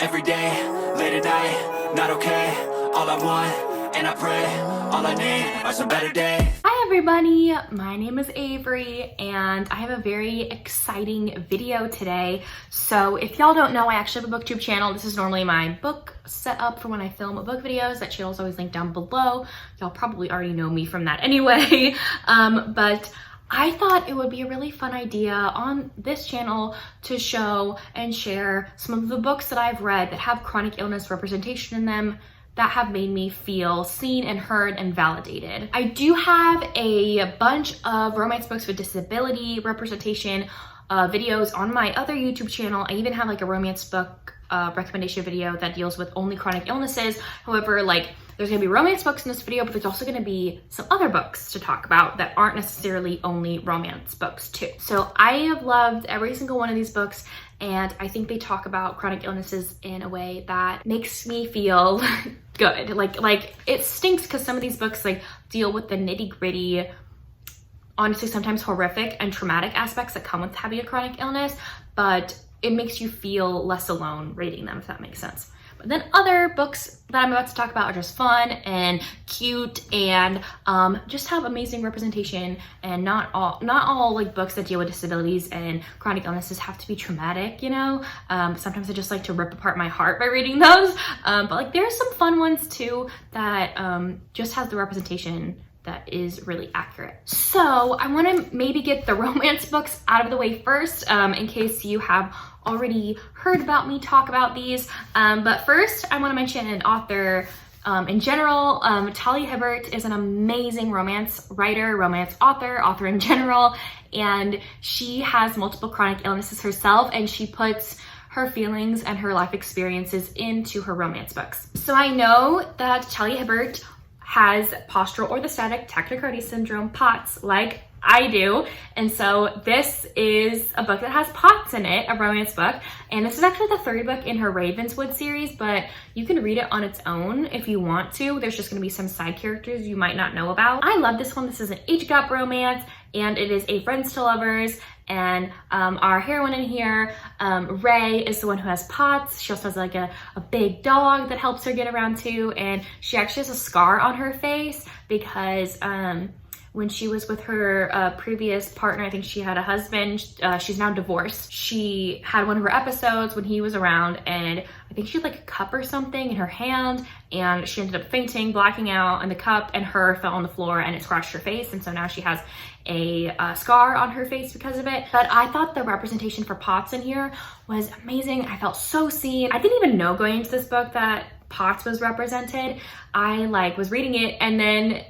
every day, late at night, not okay. All I want, and I pray, all I need are some better days. Hi everybody, my name is Avery and I have a very exciting video today. So if y'all don't know, I actually have a BookTube channel. This is normally my book setup for when I film book videos. That channel is always linked down below. Y'all probably already know me from that anyway. But I thought it would be a really fun idea on this channel to show and share some of the books that I've read that have chronic illness representation in them that have made me feel seen and heard and validated. I do have a bunch of romance books with disability representation videos on my other YouTube channel. I even have like a romance book recommendation video that deals with only chronic illnesses. However, like there's gonna be romance books in this video, but there's also gonna be some other books to talk about that aren't necessarily only romance books too. So I have loved every single one of these books, and I think they talk about chronic illnesses in a way that makes me feel good. Like it stinks because some of these books like deal with the nitty-gritty, honestly sometimes horrific and traumatic aspects that come with having a chronic illness, but it makes you feel less alone reading them, if that makes sense. But then other books that I'm about to talk about are just fun and cute and just have amazing representation, and not all like books that deal with disabilities and chronic illnesses have to be traumatic, you know? Sometimes I just like to rip apart my heart by reading those. But like there's some fun ones too that just has the representation that is really accurate. So I want to maybe get the romance books out of the way first, in case you have already heard about me talk about these. But first I want to mention an author in general. Talia Hibbert is an amazing romance writer, romance author in general, and she has multiple chronic illnesses herself, and she puts her feelings and her life experiences into her romance books. So I know that Talia Hibbert has postural orthostatic tachycardia syndrome, POTS, like I do. And so this is a book that has POTS in it, a romance book. And this is actually the third book in her Ravenswood series, but you can read it on its own if you want to. There's just gonna be some side characters you might not know about. I love this one. This is an age gap romance, and it is a friends to lovers. And our heroine in here, Ray, is the one who has POTS. She also has like a big dog that helps her get around too. And she actually has a scar on her face because when she was with her previous partner, I think she had a husband, she's now divorced. She had one of her episodes when he was around, and I think she had like a cup or something in her hand, and she ended up fainting, blacking out, and the cup and her fell on the floor and it scratched her face. And so now she has a scar on her face because of it. But I thought the representation for POTS in here was amazing. I felt so seen. I didn't even know going into this book that POTS was represented. I like was reading it, and then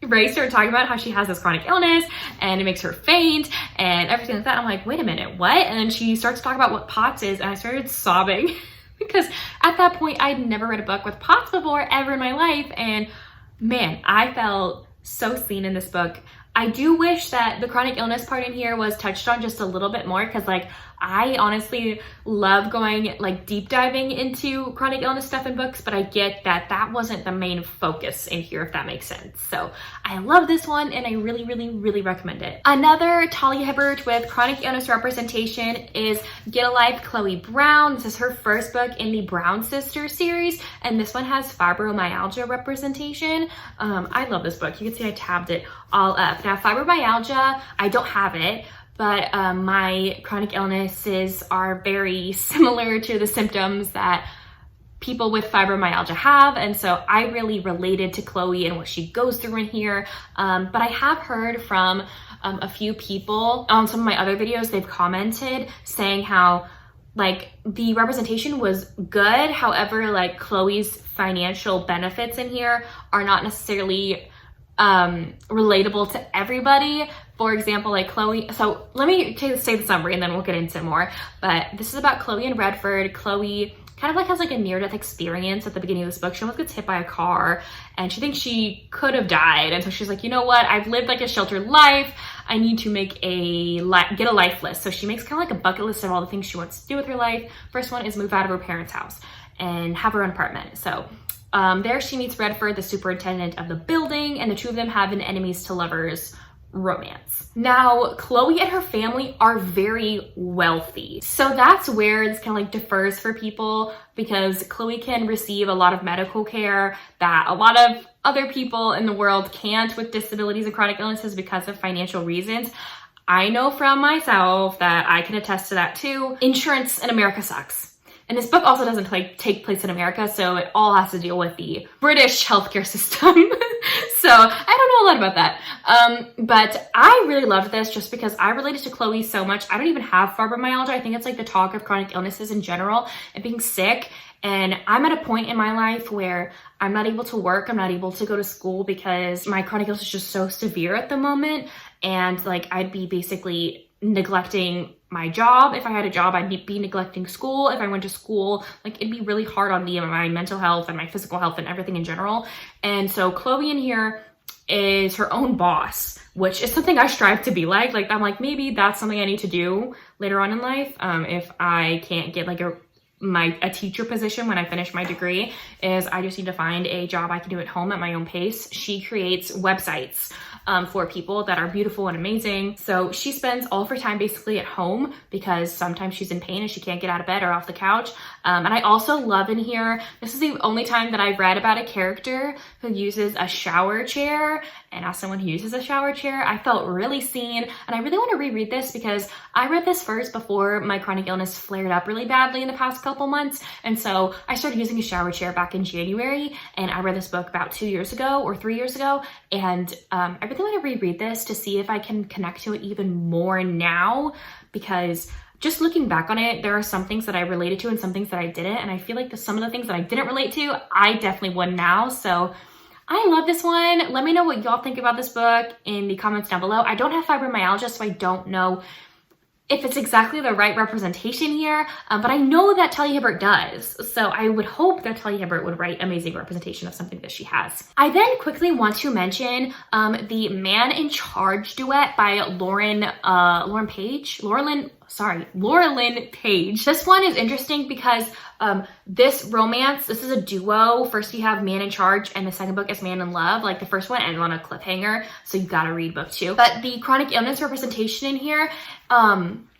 Ray started talking about how she has this chronic illness and it makes her faint and everything like that. I'm like, wait a minute, what? And then she starts to talk about what POTS is, and I started sobbing because at that point I'd never read a book with POTS before ever in my life. And man, I felt so seen in this book. I do wish that the chronic illness part in here was touched on just a little bit more, because like I honestly love going like deep diving into chronic illness stuff in books, but I get that that wasn't the main focus in here, if that makes sense. So I love this one and I really, really, really recommend it. Another Talia Hibbert with chronic illness representation is Get a Life, Chloe Brown. This is her first book in the Brown Sisters series, and this one has fibromyalgia representation. I love this book. You can see I tabbed it all up. Now fibromyalgia, I don't have it, but my chronic illnesses are very similar to the symptoms that people with fibromyalgia have, and so I really related to Chloe and what she goes through in here. But I have heard from a few people on some of my other videos, they've commented saying how like the representation was good, however like Chloe's financial benefits in here are not necessarily relatable to everybody. For example, like Chloe, so let me say the summary and then we'll get into more. But this is about Chloe and Redford. Chloe kind of like has like a near-death experience at the beginning of this book. She almost gets hit by a car and she thinks she could have died. And so she's like, you know what? I've lived like a sheltered life. I need to make get a life list. So she makes kind of like a bucket list of all the things she wants to do with her life. First one is move out of her parents' house and have her own apartment. So there she meets Redford, the superintendent of the building, and the two of them have an enemies to lovers romance. Now, Chloe and her family are very wealthy. So that's where this kind of like differs for people, because Chloe can receive a lot of medical care that a lot of other people in the world can't with disabilities and chronic illnesses because of financial reasons. I know from myself that I can attest to that too. Insurance in America sucks. And this book also doesn't take place in America, so it all has to deal with the British healthcare system. So I don't know a lot about that. But I really loved this just because I related to Chloe so much. I don't even have fibromyalgia. I think it's like the talk of chronic illnesses in general and being sick. And I'm at a point in my life where I'm not able to work. I'm not able to go to school because my chronic illness is just so severe at the moment. And like I'd be basically neglecting my job. If I had a job, I'd be neglecting school. If I went to school, like it'd be really hard on me and my mental health and my physical health and everything in general. And so Chloe in here is her own boss, which is something I strive to be like. Like I'm like, maybe that's something I need to do later on in life. If I can't get like a teacher position when I finish my degree, is I just need to find a job I can do at home at my own pace. She creates websites for people that are beautiful and amazing. So she spends all of her time basically at home because sometimes she's in pain and she can't get out of bed or off the couch. And I also love in here, this is the only time that I've read about a character who uses a shower chair. And as someone who uses a shower chair, I felt really seen. And I really want to reread this because I read this first before my chronic illness flared up really badly in the past couple months. And so I started using a shower chair back in January, and I read this book about 2 years ago or 3 years ago. And I really want to reread this to see if I can connect to it even more now, because just looking back on it, there are some things that I related to and some things that I didn't. And I feel like some of the things that I didn't relate to, I definitely would now. So I love this one. Let me know what y'all think about this book in the comments down below. I don't have fibromyalgia, so I don't know if it's exactly the right representation here, but I know that Talia Hibbert does. So I would hope that Talia Hibbert would write amazing representation of something that she has. I then quickly want to mention the Man in Charge duet by Laura Lynn Page. This one is interesting because this romance, this is a duo. First you have Man in Charge and the second book is Man in Love. Like the first one ended on a cliffhanger, so you gotta read book 2. But the chronic illness representation in here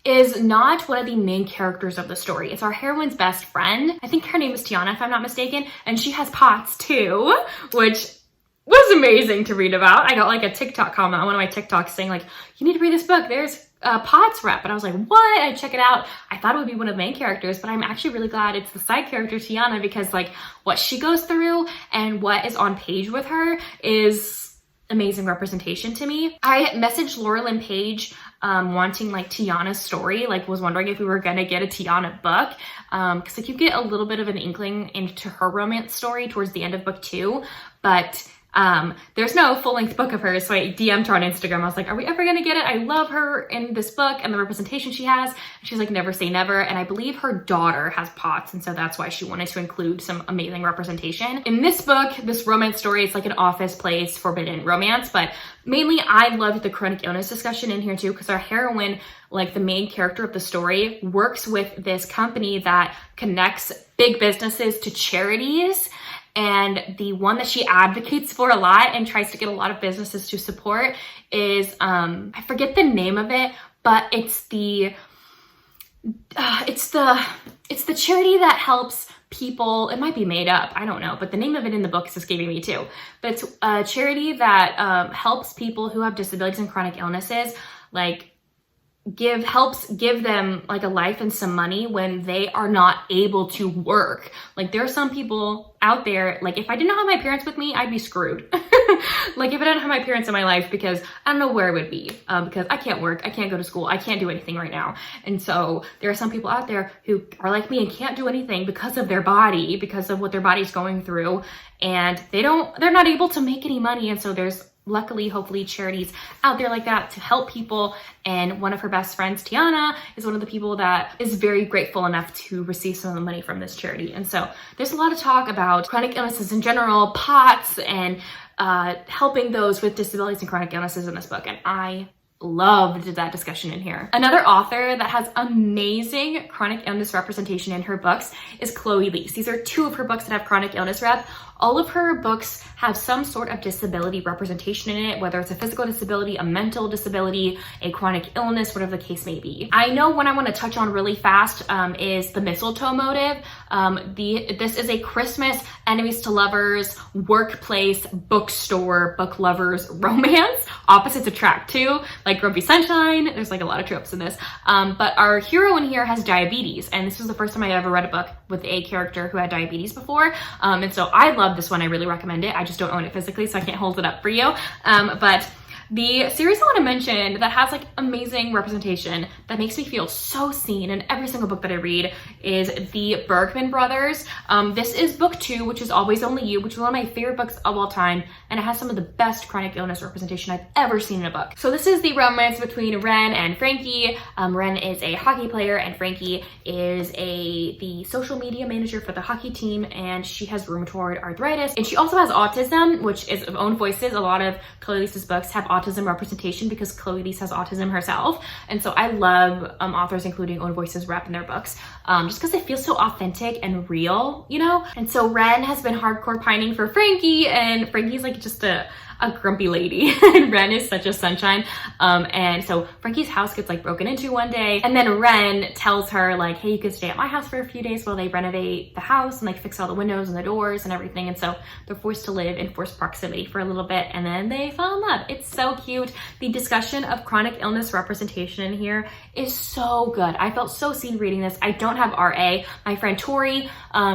is not one of the main characters of the story. It's our heroine's best friend. I think her name is Tiana, if I'm not mistaken, and she has POTS too, which was amazing to read about. I got like a TikTok comment on one of my TikToks saying like, you need to read this book, there's POTS rep. And I was like, what? I check it out. I thought it would be one of the main characters, but I'm actually really glad it's the side character Tiana, because like what she goes through and what is on page with her is amazing representation to me. I messaged Laura Lynn Page wanting like Tiana's story, like was wondering if we were gonna get a Tiana book, because like you get a little bit of an inkling into her romance story towards the end of book 2, but there's no full-length book of hers. So I DM'd her on Instagram. I was like, are we ever gonna get it? I love her in this book and the representation she has. She's like, never say never. And I believe her daughter has POTS, and so that's why she wanted to include some amazing representation. In this book, this romance story, it's like an office place forbidden romance, but mainly I loved the chronic illness discussion in here too, because our heroine, like the main character of the story, works with this company that connects big businesses to charities. And the one that she advocates for a lot and tries to get a lot of businesses to support is, I forget the name of it, but it's the charity that helps people. It might be made up, I don't know, but the name of it in the book is escaping me too. But it's a charity that helps people who have disabilities and chronic illnesses, like helps give them like a life and some money when they are not able to work. Like there are some people out there, like if I didn't have my parents with me, I'd be screwed. Like if I didn't have my parents in my life, because I don't know where I would be, because I can't work, I can't go to school, I can't do anything right now. And so there are some people out there who are like me and can't do anything because of their body, because of what their body's going through, and they're not able to make any money. And so there's luckily, hopefully, charities out there like that to help people. And one of her best friends, Tiana, is one of the people that is very grateful enough to receive some of the money from this charity. And so there's a lot of talk about chronic illnesses in general, POTS, and helping those with disabilities and chronic illnesses in this book. And I loved that discussion in here. Another author that has amazing chronic illness representation in her books is Elise. These are 2 of her books that have chronic illness rep. All of her books have some sort of disability representation in it, whether it's a physical disability, a mental disability, a chronic illness, whatever the case may be. I know one I want to touch on really fast is the mistletoe motive. This is a Christmas, enemies to lovers, workplace, bookstore, book lovers romance. Opposites attract too, like Grumpy Sunshine. There's like a lot of tropes in this. But our hero in here has diabetes, and this was the first time I ever read a book with a character who had diabetes before. And so I love this one. I really recommend it. I just don't own it physically, so I can't hold it up for you. But the series I want to mention that has like amazing representation that makes me feel so seen in every single book that I read is the Bergman brothers. This is book 2, which is Always Only You, which is one of my favorite books of all time, and it has some of the best chronic illness representation I've ever seen in a book. So this is the romance between Ren and Frankie. Ren is a hockey player and Frankie is the social media manager for the hockey team, and she has rheumatoid arthritis, and she also has autism, which is of Own Voices. A lot of Elise's books have autism representation because Elise has autism herself, and so I love authors including Own Voices rep in their books just because it feels so authentic and real, you know? And so Ren has been hardcore pining for Frankie, and Frankie's like just a grumpy lady and Ren is such a sunshine. And so Frankie's house gets like broken into one day, and then Ren tells her like, hey, you could stay at my house for a few days while they renovate the house and like fix all the windows and the doors and everything. And so they're forced to live in forced proximity for a little bit, and then they fall in love. It's so cute. The discussion of chronic illness representation in here is so good. I felt so seen reading this. I don't have RA. My friend Tori,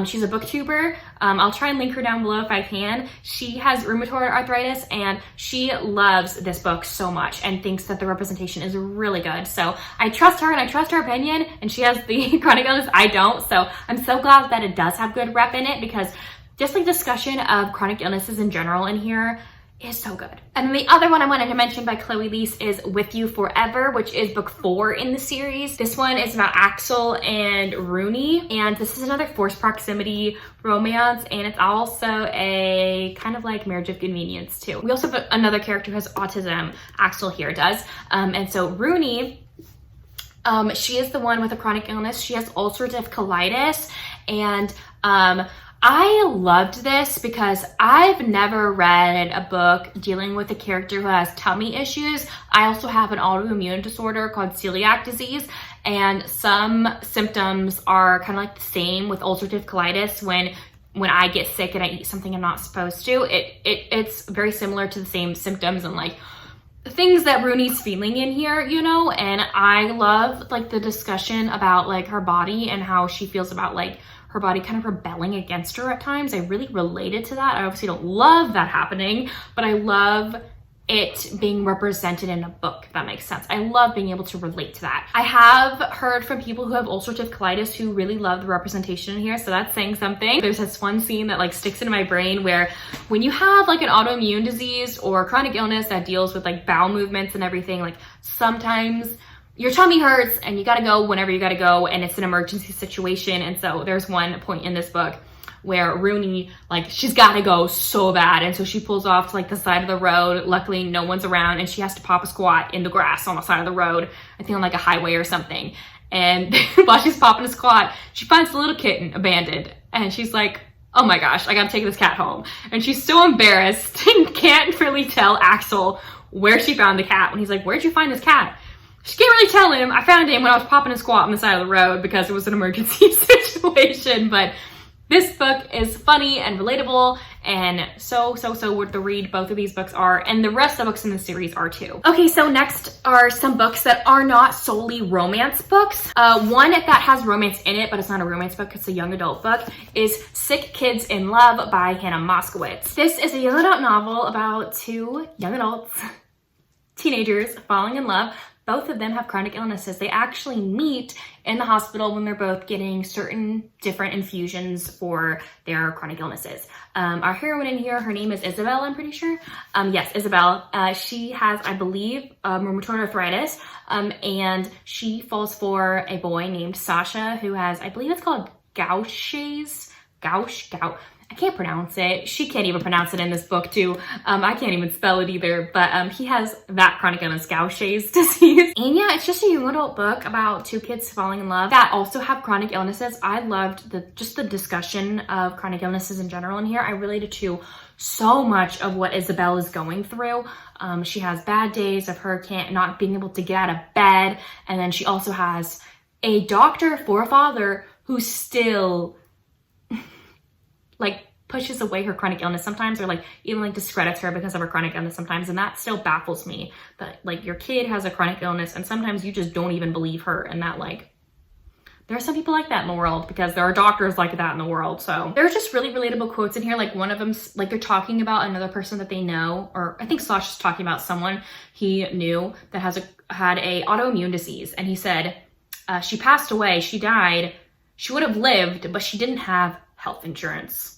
she's a booktuber. I'll try and link her down below if I can. She has rheumatoid arthritis, and she loves this book so much and thinks that the representation is really good. So I trust her and I trust her opinion, and she has the chronic illness. I don't. So I'm so glad that it does have good rep in it, because just like discussion of chronic illnesses in general in here is so good. And the other one I wanted to mention by Elise is With You Forever, which is book 4 in the series. This one is about Axel and Rooney, and this is another forced proximity romance, and it's also a kind of like marriage of convenience too. We also have another character who has autism. Axel here does. And so Rooney, she is the one with a chronic illness. She has ulcerative colitis, and I loved this because I've never read a book dealing with a character who has tummy issues. I also have an autoimmune disorder called Celiac Disease, and some symptoms are kind of like the same with ulcerative colitis. When I get sick and I eat something I'm not supposed to, it's very similar to the same symptoms and like things that Rooney's feeling in here, you know? And I love like the discussion about like her body and how she feels about like her body kind of rebelling against her at times. I really related to that. I obviously don't love that happening, but I love it being represented in a book, if that makes sense. I love being able to relate to that. I have heard from people who have ulcerative colitis who really love the representation in here, so that's saying something. There's this one scene that like sticks into my brain where when you have like an autoimmune disease or chronic illness that deals with like bowel movements and everything, like sometimes your tummy hurts and you gotta go whenever you gotta go, and it's an emergency situation. And so there's one point in this book where Rooney, like, she's gotta go so bad, and so she pulls off to like the side of the road. Luckily no one's around, and she has to pop a squat in the grass on the side of the road, I think on like a highway or something. And while she's popping a squat, she finds the little kitten abandoned, and she's like, oh my gosh, I gotta take this cat home. And she's so embarrassed and can't really tell Axel where she found the cat when he's like, where'd you find this cat? She can't really tell him. I found him when I was popping a squat on the side of the road because it was an emergency situation. But this book is funny and relatable, and so worth the read. Both of these books are, and the rest of the books in the series are too. Okay, so next are some books that are not solely romance books. One that has romance in it, but it's not a romance book, it's a young adult book, is Sick Kids in Love by Hannah Moskowitz. This is a young adult novel about 2 young adults, teenagers, falling in love. Both of them have chronic illnesses. They actually meet in the hospital when they're both getting certain different infusions for their chronic illnesses. Our heroine in here, her name is Isabel, I'm pretty sure. Yes, Isabel. She has, I believe, rheumatoid arthritis, and she falls for a boy named Sasha who has, I believe it's called Gaucher's, I I can't pronounce it. She can't even pronounce it in this book too. I can't even spell it either, but he has that chronic illness, Gaucher's disease. And yeah, it's just a young adult book about two kids falling in love that also have chronic illnesses. I loved the discussion of chronic illnesses in general in here. I related to so much of what Isabel is going through. She has bad days of her not being able to get out of bed. And then she also has a doctor for a father who still like pushes away her chronic illness sometimes, or like even like discredits her because of her chronic illness sometimes. And that still baffles me, that like your kid has a chronic illness and sometimes you just don't even believe her, and that like there are some people like that in the world, because there are doctors like that in the world. So there's just really relatable quotes in here. Like one of them, like they're talking about another person that they know, or I think Sasha's talking about someone he knew that had a autoimmune disease. And he said, she passed away, she died, she would have lived, but she didn't have health insurance.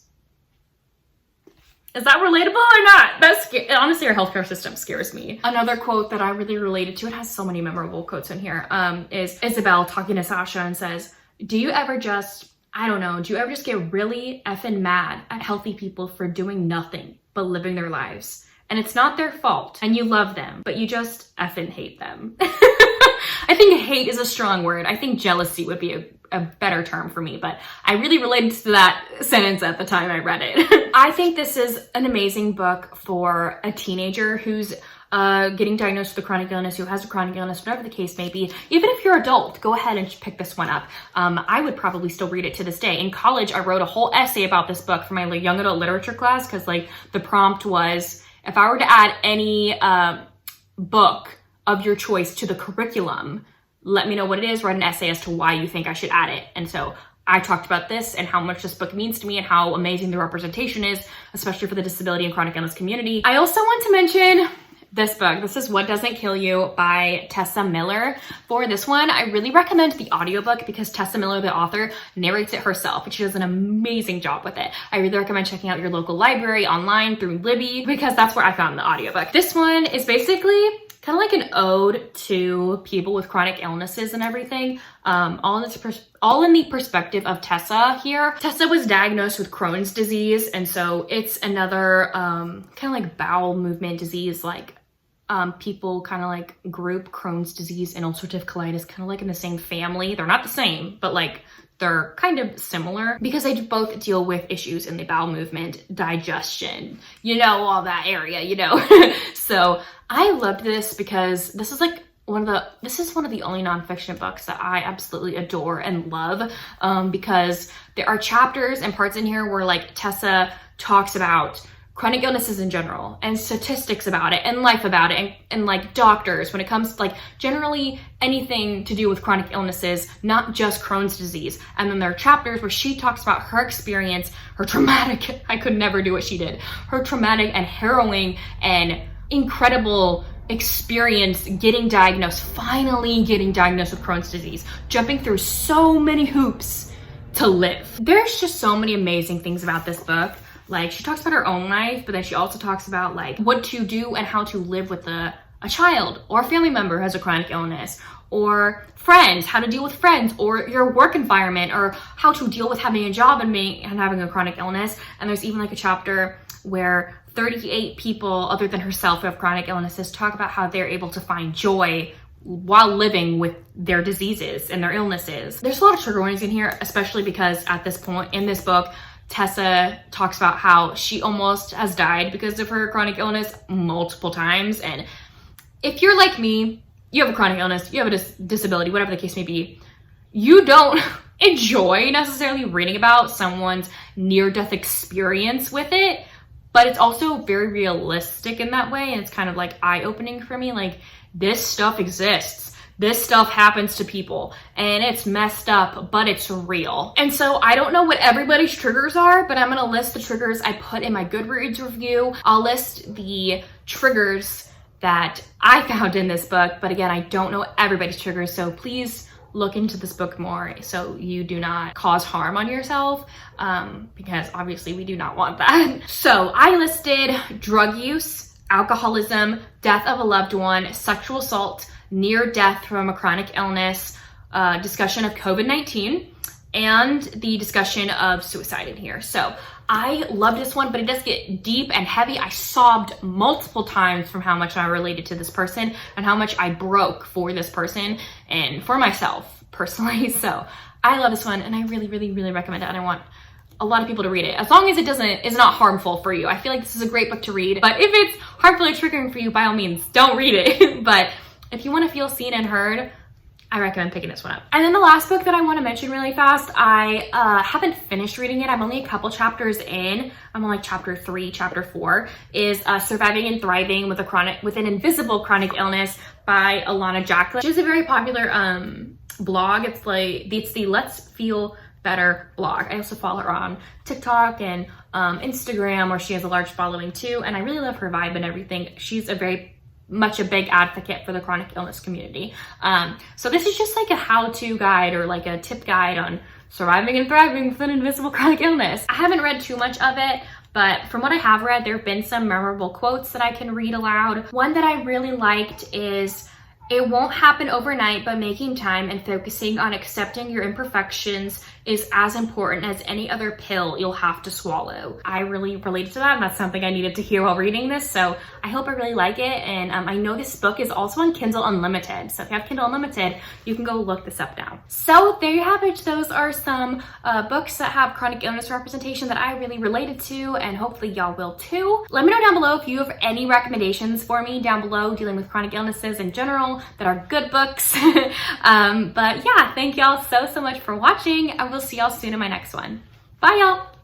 Is that relatable or not? That's honestly, our healthcare system scares me. Another quote that I really related to, it has so many memorable quotes in here, is Isabel talking to Sasha and says, do you ever just get really effing mad at healthy people for doing nothing but living their lives? And it's not their fault, and you love them, but you just effing hate them. I think hate is a strong word. I think jealousy would be a better term for me, but I really related to that sentence at the time I read it. I think this is an amazing book for a teenager who's getting diagnosed with a chronic illness, who has a chronic illness, whatever the case may be. Even if you're adult, go ahead and pick this one up. I would probably still read it to this day. In college, I wrote a whole essay about this book for my young adult literature class, because like the prompt was, if I were to add any book of your choice to the curriculum, let me know what it is, write an essay as to why you think I should add it. And so I talked about this and how much this book means to me and how amazing the representation is, especially for the disability and chronic illness community. I also want to mention this book. This is What Doesn't Kill You by Tessa Miller. For this one, I really recommend the audiobook because Tessa Miller, the author, narrates it herself, and she does an amazing job with it. I really recommend checking out your local library online through Libby, because that's where I found the audiobook. This one is basically kind of like an ode to people with chronic illnesses and everything, all in the perspective of Tessa here. Tessa was diagnosed with Crohn's disease, and so it's another kind of like bowel movement disease, like people kind of like group Crohn's disease and ulcerative colitis kind of like in the same family. They're not the same, but like they're kind of similar because they both deal with issues in the bowel movement, digestion, all that area, So I loved this because this is like one of the only nonfiction books that I absolutely adore and love, because there are chapters and parts in here where like Tessa talks about chronic illnesses in general and statistics about it and life about it and like doctors when it comes to like generally anything to do with chronic illnesses, not just Crohn's disease. And then there are chapters where she talks about her experience, her traumatic, I could never do what she did, her traumatic and harrowing and incredible experience finally getting diagnosed with Crohn's disease, jumping through so many hoops to live. There's just so many amazing things about this book. Like she talks about her own life, but then she also talks about like what to do and how to live with a child or a family member who has a chronic illness, or friends, how to deal with friends, or your work environment, or how to deal with having a job and having a chronic illness. And there's even like a chapter where 38 people other than herself who have chronic illnesses talk about how they're able to find joy while living with their diseases and their illnesses. There's a lot of trigger warnings in here, especially because at this point in this book, Tessa talks about how she almost has died because of her chronic illness multiple times. And if you're like me, you have a chronic illness, you have a disability, whatever the case may be, you don't enjoy necessarily reading about someone's near-death experience with it, but it's also very realistic in that way. And it's kind of like eye-opening for me. Like, this stuff exists. This stuff happens to people and it's messed up, but it's real. And so I don't know what everybody's triggers are, but I'm gonna list the triggers I put in my Goodreads review. I'll list the triggers that I found in this book, but again, I don't know everybody's triggers, so please look into this book more so you do not cause harm on yourself, because obviously we do not want that. So I listed drug use, alcoholism, death of a loved one, sexual assault, near death from a chronic illness, discussion of COVID-19, and the discussion of suicide in here. So I love this one, but it does get deep and heavy. I sobbed multiple times from how much I related to this person and how much I broke for this person and for myself personally. So I love this one, and I really, really, really recommend it, and I want a lot of people to read it, as long as it is not harmful for you. I feel like this is a great book to read, but if it's harmful or triggering for you, by all means, don't read it. But if you want to feel seen and heard, I recommend picking this one up. And then the last book that I want to mention really fast, I haven't finished reading it. I'm only a couple chapters in. I'm on like chapter 3, chapter 4, is Surviving and Thriving with an Invisible Chronic Illness by Alana Jacklin. She's a very popular blog. It's the Let's Feel Better blog. I also follow her on TikTok and Instagram, where she has a large following too. And I really love her vibe and everything. She's a big advocate for the chronic illness community. So this is just like a how-to guide or like a tip guide on surviving and thriving with an invisible chronic illness. I haven't read too much of it, but from what I have read, there have been some memorable quotes that I can read aloud. One that I really liked is, "It won't happen overnight, but making time and focusing on accepting your imperfections is as important as any other pill you'll have to swallow." I really related to that, and that's something I needed to hear while reading this, so I hope I really like it. And I know this book is also on Kindle Unlimited, so if you have Kindle Unlimited, you can go look this up now. So there you have it. Those are some books that have chronic illness representation that I really related to, and hopefully y'all will too. Let me know down below if you have any recommendations for me down below dealing with chronic illnesses in general that are good books. But yeah, thank y'all so much for watching. I will see y'all soon in my next one. Bye y'all.